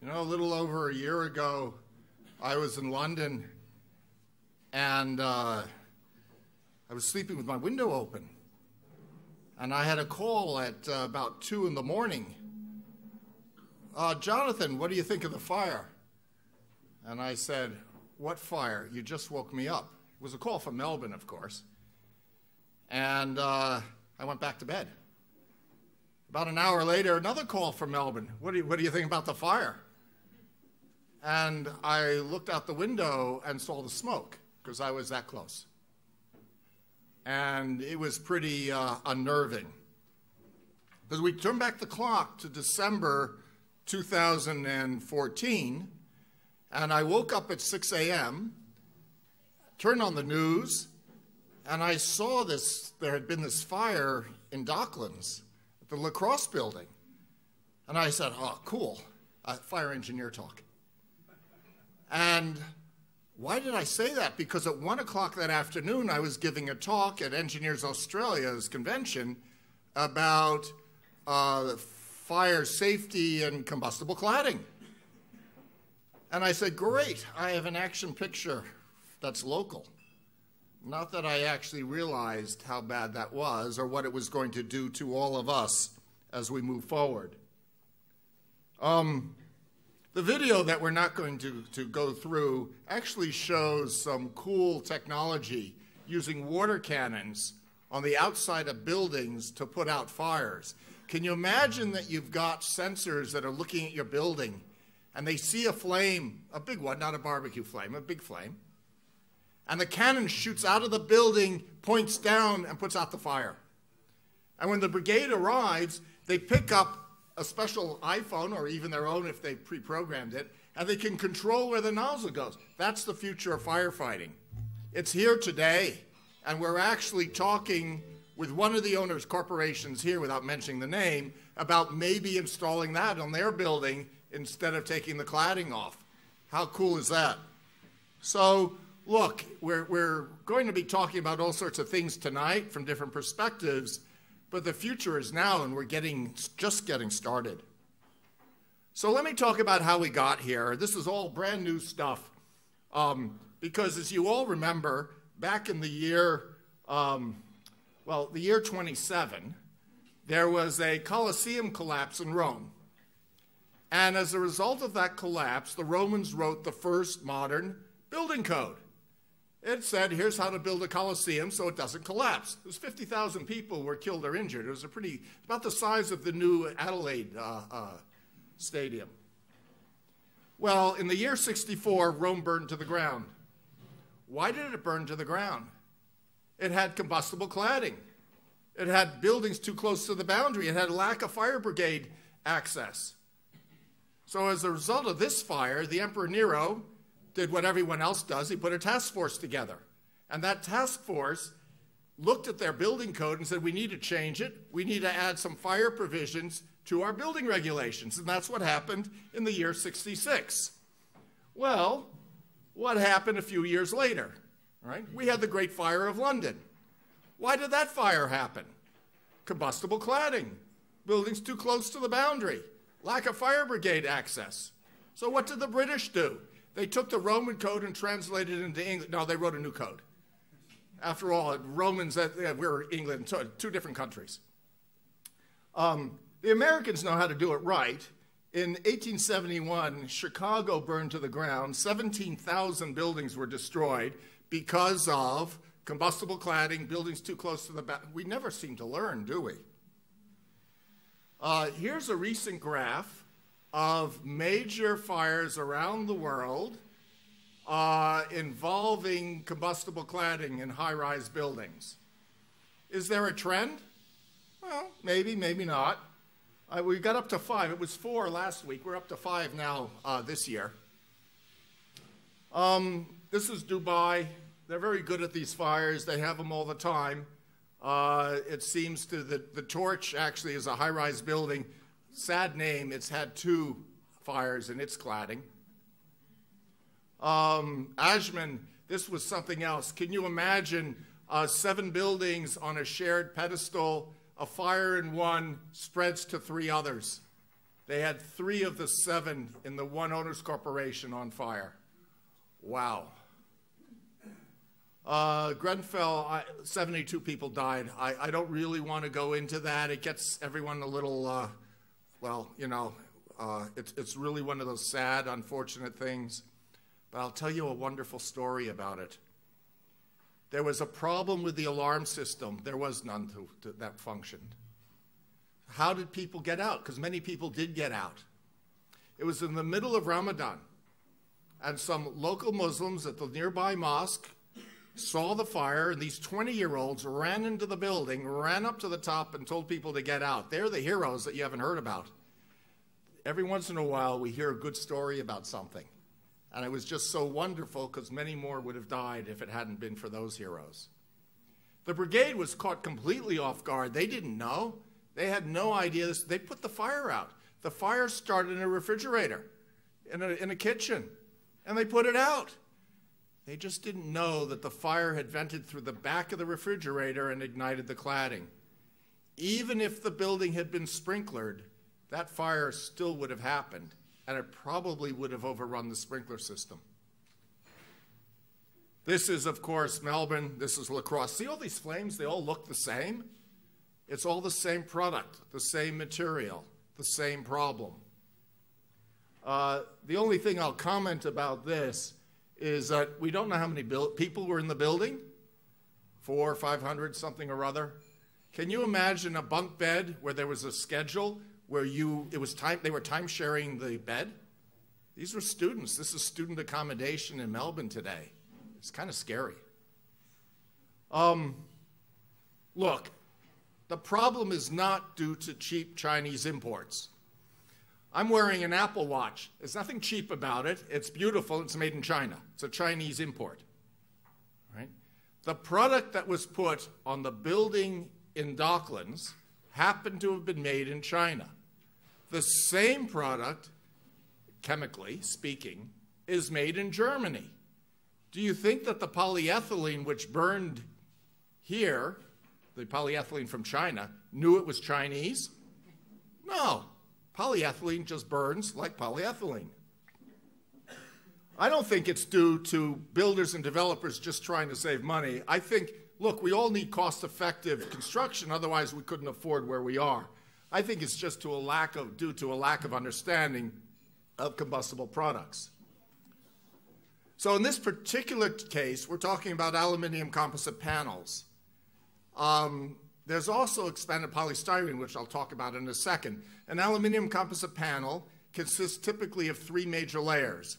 You know, a little over a year ago, I was in London, and I was sleeping with my window open. And I had a call at about 2 in the morning. Jonathan, what do you think of the fire? And I said, what fire? You just woke me up. It was a call from Melbourne, of course. And I went back to bed. About an hour later, another call from Melbourne. What do you think about the fire? And I looked out the window and saw the smoke, because I was that close. And it was pretty unnerving. Because we turned back the clock to December 2014, and I woke up at 6 a.m., turned on the news, and I saw there had been this fire in Docklands, at the lacrosse building. And I said, oh, cool, fire engineer talk. And why did I say that? Because at 1 o'clock that afternoon, I was giving a talk at Engineers Australia's convention about fire safety and combustible cladding. And I said, great, I have an action picture that's local. Not that I actually realized how bad that was or what it was going to do to all of us as we move forward. The video that we're not going to go through actually shows some cool technology using water cannons on the outside of buildings to put out fires. Can you imagine that you've got sensors that are looking at your building and they see a flame, a big one, not a barbecue flame, a big flame, and the cannon shoots out of the building, points down, and puts out the fire. And when the brigade arrives, they pick up a special iPhone, or even their own if they pre-programmed it, and they can control where the nozzle goes. That's the future of firefighting. It's here today, and we're actually talking with one of the owners' corporations here, without mentioning the name, about maybe installing that on their building instead of taking the cladding off. How cool is that? So, look, we're going to be talking about all sorts of things tonight from different perspectives, but the future is now, and we're just getting started. So let me talk about how we got here. This is all brand new stuff, because as you all remember, back in the year, the year 27, there was a Colosseum collapse in Rome. And as a result of that collapse, the Romans wrote the first modern building code. It said, here's how to build a Colosseum so it doesn't collapse. It was 50,000 people were killed or injured. It was about the size of the new Adelaide Stadium. Well, in the year 64, Rome burned to the ground. Why did it burn to the ground? It had combustible cladding. It had buildings too close to the boundary. It had a lack of fire brigade access. So as a result of this fire, the Emperor Nero did what everyone else does. He put a task force together. And that task force looked at their building code and said, we need to change it. We need to add some fire provisions to our building regulations. And that's what happened in the year 66. Well, what happened a few years later? Right? We had the Great Fire of London. Why did that fire happen? Combustible cladding. Buildings too close to the boundary. Lack of fire brigade access. So what did the British do? They took the Roman code and translated it into English. No, they wrote a new code. After all, Romans, we're England, so 2 different countries. The Americans know how to do it right. In 1871, Chicago burned to the ground. 17,000 buildings were destroyed because of combustible cladding, buildings too close to the back. We never seem to learn, do we? Here's a recent graph of major fires around the world involving combustible cladding in high-rise buildings. Is there a trend? Well, maybe, maybe not. We got up to 5. It was 4 last week. We're up to 5 now this year. This is Dubai. They're very good at these fires. They have them all the time. It seems the Torch actually is a high-rise building. Sad name, it's had 2 fires in its cladding. Ajman, this was something else. Can you imagine 7 buildings on a shared pedestal, a fire in one spreads to 3 others? They had 3 of the 7 in the one owners corporation on fire. Wow. Grenfell, 72 people died. I don't really want to go into that. It gets everyone a little, well, you know, it's really one of those sad, unfortunate things. But I'll tell you a wonderful story about it. There was a problem with the alarm system. There was none that functioned. How did people get out? Because many people did get out. It was in the middle of Ramadan, and some local Muslims at the nearby mosque saw the fire, and these 20-year-olds ran into the building, ran up to the top, and told people to get out. They're the heroes that you haven't heard about. Every once in a while, we hear a good story about something. And it was just so wonderful because many more would have died if it hadn't been for those heroes. The brigade was caught completely off guard. They didn't know. They had no idea. They put the fire out. The fire started in a refrigerator, in a kitchen, and they put it out. They just didn't know that the fire had vented through the back of the refrigerator and ignited the cladding. Even if the building had been sprinklered, that fire still would have happened, and it probably would have overrun the sprinkler system. This is, of course, Melbourne. This is La Crosse. See all these flames? They all look the same. It's all the same product, the same material, the same problem. The only thing I'll comment about this is that we don't know how many people were in the building, 400 or 500, something or other. Can you imagine a bunk bed where there was a schedule where they were time sharing the bed? These were students. This is student accommodation in Melbourne today. It's kind of scary. Look, the problem is not due to cheap Chinese imports. I'm wearing an Apple Watch. There's nothing cheap about it. It's beautiful. It's made in China. It's a Chinese import. Right? The product that was put on the building in Docklands happened to have been made in China. The same product, chemically speaking, is made in Germany. Do you think that the polyethylene which burned here, the polyethylene from China, knew it was Chinese? No. Polyethylene just burns like polyethylene. I don't think it's due to builders and developers just trying to save money. I think, look, we all need cost-effective construction, otherwise we couldn't afford where we are. I think it's just due to a lack of understanding of combustible products. So in this particular case, we're talking about aluminum composite panels. There's also expanded polystyrene, which I'll talk about in a second. An aluminum composite panel consists typically of 3 major layers.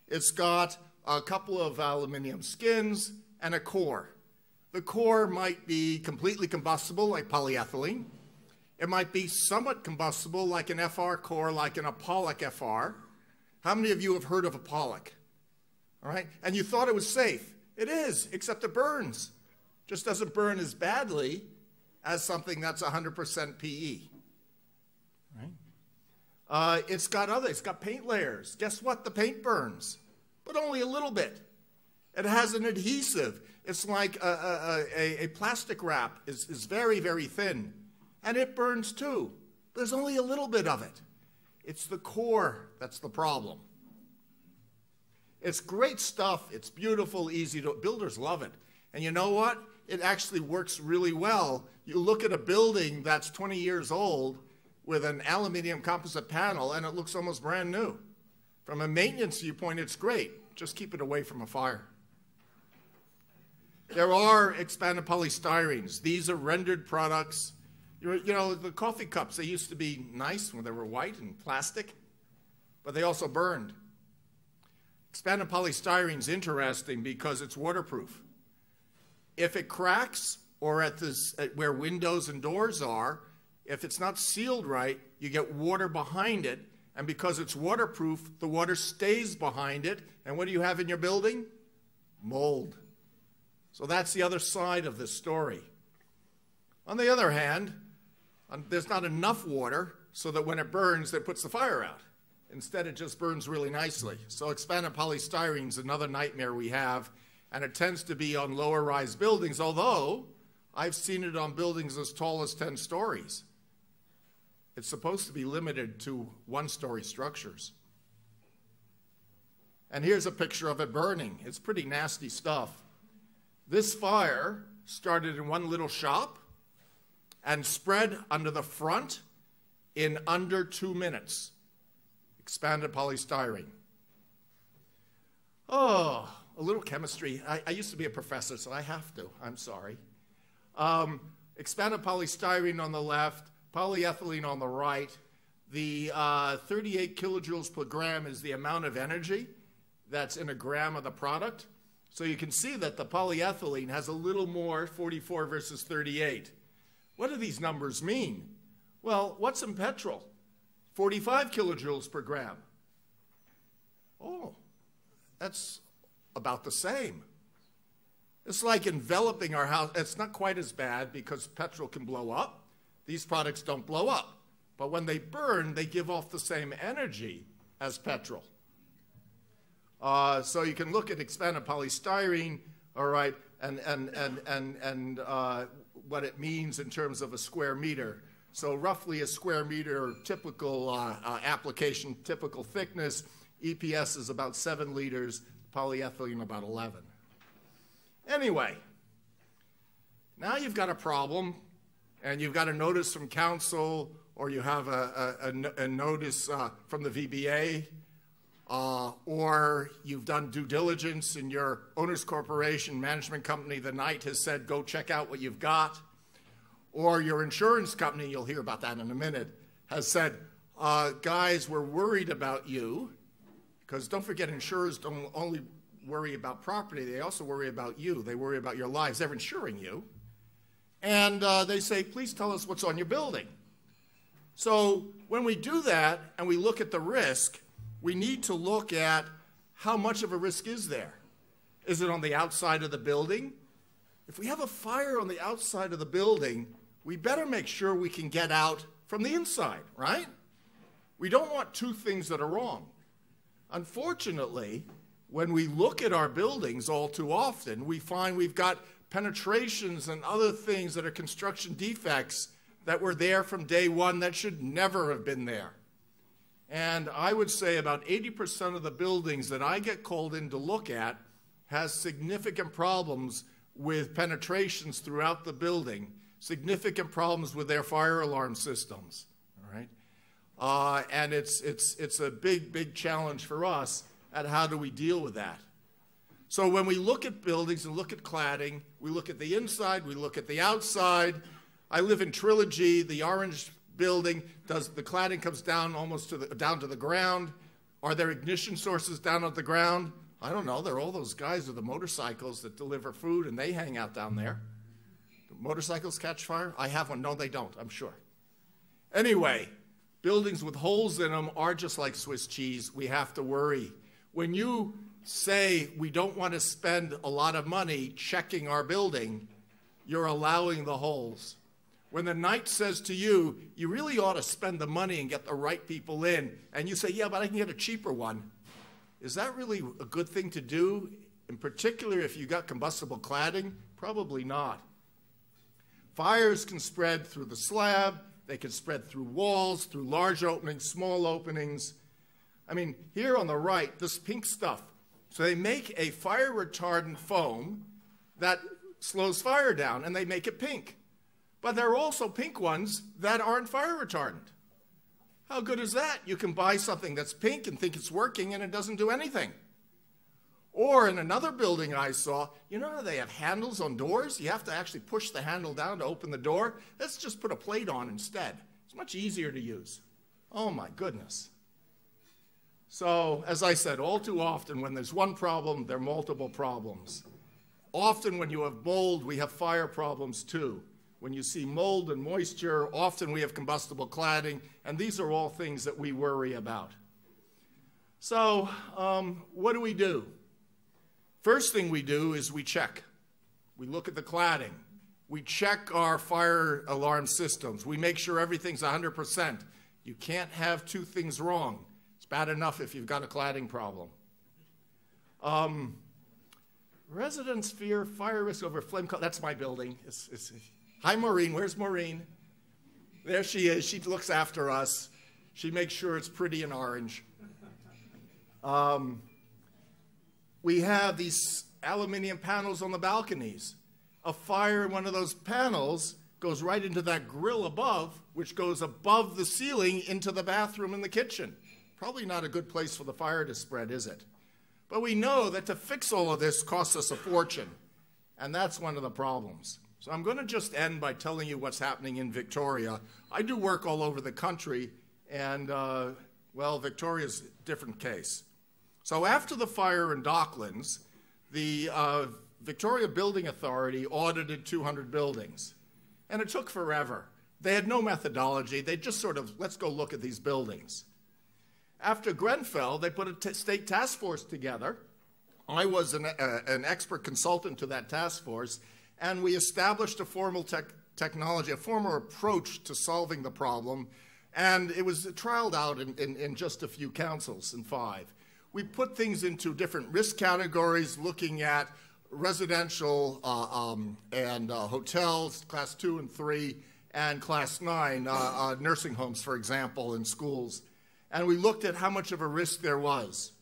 It's got a couple of aluminum skins and a core. The core might be completely combustible, like polyethylene. It might be somewhat combustible, like an FR core, like an Apollic FR. How many of you have heard of Apollic? All right? And you thought it was safe. It is, except it burns. Just doesn't burn as badly as something that's 100% PE. Right? It's got paint layers. Guess what? The paint burns, but only a little bit. It has an adhesive. It's like a plastic wrap is very, very thin, and it burns too. There's only a little bit of it. It's the core that's the problem. It's great stuff. It's beautiful, easy to, builders love it. And you know what? It actually works really well. You look at a building that's 20 years old with an aluminum composite panel, and it looks almost brand new. From a maintenance viewpoint, it's great. Just keep it away from a fire. There are expanded polystyrenes. These are rendered products. You know, the coffee cups, they used to be nice when they were white and plastic, but they also burned. Expanded polystyrene is interesting because it's waterproof. If it cracks, or at where windows and doors are, if it's not sealed right, you get water behind it, and because it's waterproof, the water stays behind it, and what do you have in your building? Mold. So that's the other side of this story. On the other hand, there's not enough water so that when it burns, it puts the fire out. Instead, it just burns really nicely. So expanded polystyrene is another nightmare we have, and it tends to be on lower-rise buildings, although I've seen it on buildings as tall as 10 stories. It's supposed to be limited to one-story structures. And here's a picture of it burning. It's pretty nasty stuff. This fire started in one little shop and spread under the front in under 2 minutes. Expanded polystyrene. Oh, a little chemistry. I used to be a professor, so I have to. I'm sorry. Expanded polystyrene on the left, polyethylene on the right. The 38 kilojoules per gram is the amount of energy that's in a gram of the product. So you can see that the polyethylene has a little more, 44 versus 38. What do these numbers mean? Well, what's in petrol? 45 kilojoules per gram. Oh, that's about the same. It's like enveloping our house. It's not quite as bad because petrol can blow up. These products don't blow up. But when they burn, they give off the same energy as petrol. So you can look at expanded polystyrene, all right, and what it means in terms of a square meter. So roughly a square meter, typical application, typical thickness, EPS is about 7 liters, polyethylene about 11. Anyway, now you've got a problem, and you've got a notice from council, or you have a notice from the VBA, or you've done due diligence in your owner's corporation, management company, the Knight has said, go check out what you've got. Or your insurance company, you'll hear about that in a minute, has said, guys, we're worried about you, because don't forget, insurers don't only worry about property, they also worry about you. They worry about your lives. They're insuring you. And they say, please tell us what's on your building. So when we do that and we look at the risk, we need to look at how much of a risk is there. Is it on the outside of the building? If we have a fire on the outside of the building, we better make sure we can get out from the inside, right? We don't want two things that are wrong. Unfortunately, when we look at our buildings all too often, we find we've got penetrations and other things that are construction defects that were there from day one that should never have been there. And I would say about 80% of the buildings that I get called in to look at has significant problems with penetrations throughout the building, significant problems with their fire alarm systems, all right? And it's a big, big challenge for us at how do we deal with that. So when we look at buildings and look at cladding, we look at the inside, we look at the outside. I live in Trilogy, the orange building, the cladding comes down almost down to the ground. Are there ignition sources down at the ground? I don't know. There are all those guys with the motorcycles that deliver food, and they hang out down there. Do motorcycles catch fire? I have one. No, they don't, I'm sure. Anyway, buildings with holes in them are just like Swiss cheese. We have to worry. When you say we don't want to spend a lot of money checking our building, you're allowing the holes. When the Knight says to you, you really ought to spend the money and get the right people in, and you say, yeah, but I can get a cheaper one, is that really a good thing to do? In particular, if you got combustible cladding? Probably not. Fires can spread through the slab, they can spread through walls, through large openings, small openings. I mean, here on the right, this pink stuff. So they make a fire retardant foam that slows fire down, and they make it pink. But there are also pink ones that aren't fire retardant. How good is that? You can buy something that's pink and think it's working, and it doesn't do anything. Or in another building I saw, you know how they have handles on doors? You have to actually push the handle down to open the door. Let's just put a plate on instead. It's much easier to use. Oh my goodness. So, as I said, all too often when there's one problem, there are multiple problems. Often when you have mold, we have fire problems too. When you see mold and moisture, often we have combustible cladding, and these are all things that we worry about. So, what do? First thing we do is we check. We look at the cladding. We check our fire alarm systems. We make sure everything's 100%. You can't have two things wrong. It's bad enough if you've got a cladding problem. Residents fear fire risk over flame. That's my building. Hi, Maureen. Where's Maureen? There she is. She looks after us. She makes sure it's pretty and orange. We have these aluminum panels on the balconies. A fire in one of those panels goes right into that grill above, which goes above the ceiling into the bathroom and the kitchen. Probably not a good place for the fire to spread, is it? But we know that to fix all of this costs us a fortune, and that's one of the problems. So I'm going to just end by telling you what's happening in Victoria. I do work all over the country, and, well, Victoria's a different case. So after the fire in Docklands, the Victoria Building Authority audited 200 buildings, and it took forever. They had no methodology. They just sort of, let's go look at these buildings. After Grenfell, they put a state task force together. I was an expert consultant to that task force, and we established a formal technology, a formal approach to solving the problem, and it was trialed out in just a few councils, in 5. We put things into different risk categories, looking at residential and hotels, class 2 and 3, and class 9, nursing homes, for example, and schools. And we looked at how much of a risk there was.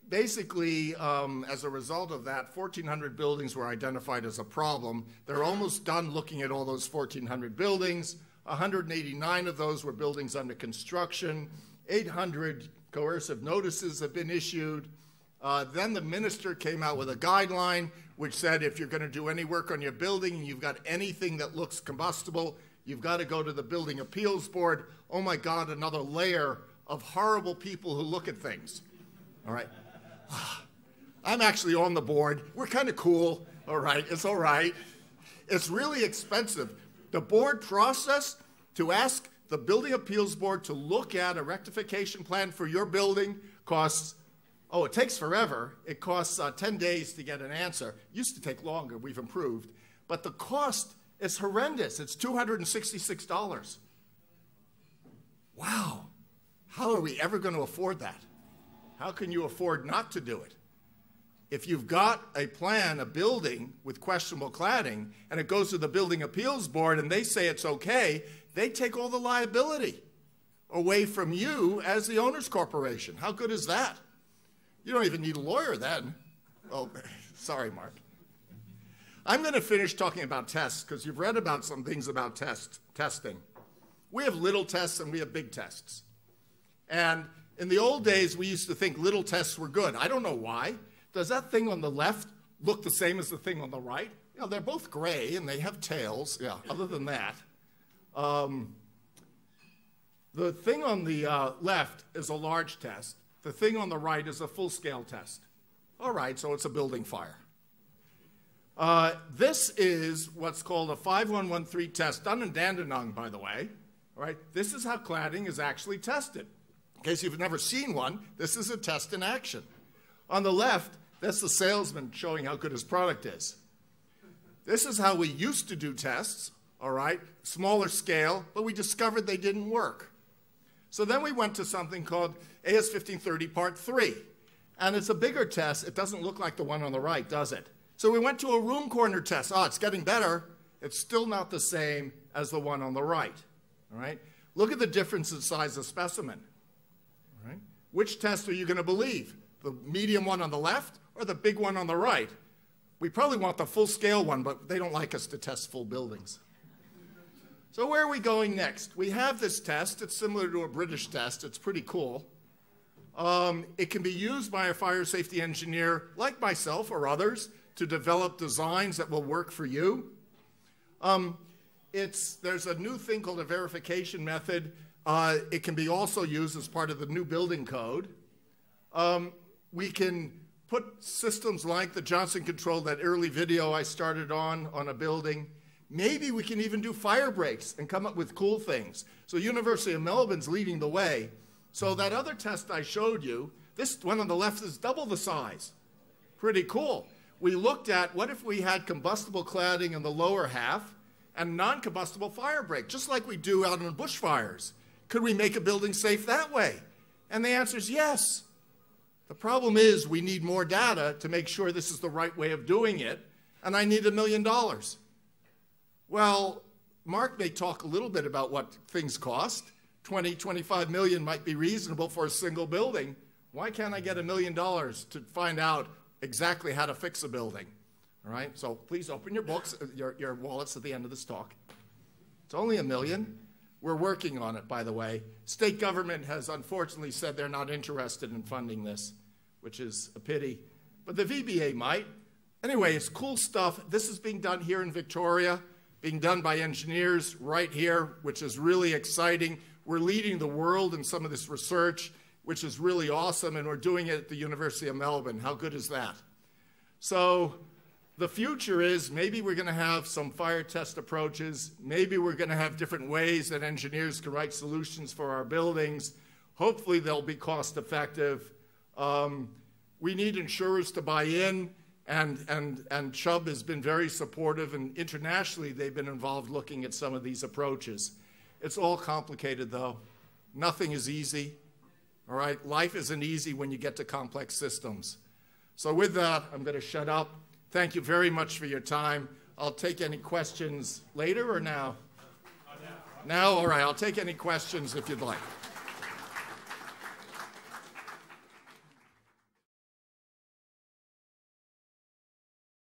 Basically, as a result of that, 1,400 buildings were identified as a problem. They're almost done looking at all those 1,400 buildings. 189 of those were buildings under construction. 800 coercive notices have been issued. Then the minister came out with a guideline which said if you're going to do any work on your building and you've got anything that looks combustible, you've got to go to the Building Appeals Board. Oh my God, another layer of horrible people who look at things. All right. I'm actually on the board. We're kind of cool. All right, it's all right. It's really expensive. The board process to ask the Building Appeals Board to look at a rectification plan for your building costs, oh, it takes forever. It costs 10 days to get an answer. Used to take longer. We've improved. But the cost is horrendous. It's $266. Wow. How are we ever going to afford that? How can you afford not to do it? If you've got a plan, a building with questionable cladding, and it goes to the Building Appeals Board and they say it's okay, they take all the liability away from you as the owner's corporation. How good is that? You don't even need a lawyer then. Oh, sorry, Mark. I'm going to finish talking about tests because you've read about some things about testing. We have little tests and we have big tests. And in the old days, we used to think little tests were good. I don't know why. Does that thing on the left look the same as the thing on the right? You know, they're both gray and they have tails. Yeah, other than that. The thing on the left is a large test. The thing on the right is a full-scale test. All right, so it's a building fire. This is what's called a 5113 test, done in Dandenong, by the way. All right, this is how cladding is actually tested. In case you've never seen one, this is a test in action. On the left, that's the salesman showing how good his product is. This is how we used to do tests, all right, smaller scale, but we discovered they didn't work. So then we went to something called AS 1530 Part 3, and it's a bigger test. It doesn't look like the one on the right, does it? So we went to a room corner test. Oh, it's getting better. It's still not the same as the one on the right, all right? Look at the difference in size of specimen. Right? Which test are you going to believe? The medium one on the left or the big one on the right? We probably want the full-scale one, but they don't like us to test full buildings. So where are we going next? We have this test. It's similar to a British test. It's pretty cool. It can be used by a fire safety engineer like myself or others to develop designs that will work for you. There's a new thing called a verification method. It can be also used as part of the new building code. We can put systems like the Johnson control, that early video I started on a building. Maybe we can even do fire breaks and come up with cool things. So University of Melbourne's leading the way. So that other test I showed you, this one on the left is double the size. Pretty cool. We looked at what if we had combustible cladding in the lower half and non-combustible fire break, just like we do out in bushfires. Could we make a building safe that way? And the answer is yes. The problem is we need more data to make sure this is the right way of doing it, and I need $1 million. Well, Mark may talk a little bit about what things cost. 20, 25 million might be reasonable for a single building. Why can't I get $1 million to find out exactly how to fix a building? All right, so please open your books, your wallets at the end of this talk. It's only $1 million. We're working on it, by the way. State government has unfortunately said they're not interested in funding this, which is a pity. But the VBA might. Anyway, it's cool stuff. This is being done here in Victoria, being done by engineers right here, which is really exciting. We're leading the world in some of this research, which is really awesome, and we're doing it at the University of Melbourne. How good is that? So the future is maybe we're going to have some fire test approaches. Maybe we're going to have different ways that engineers can write solutions for our buildings. Hopefully they'll be cost effective. We need insurers to buy in, and Chubb has been very supportive, and internationally they've been involved looking at some of these approaches. It's all complicated though. Nothing is easy. All right, life isn't easy when you get to complex systems. So with that, I'm going to shut up. Thank you very much for your time. I'll take any questions later or now? Now, all right, I'll take any questions if you'd like.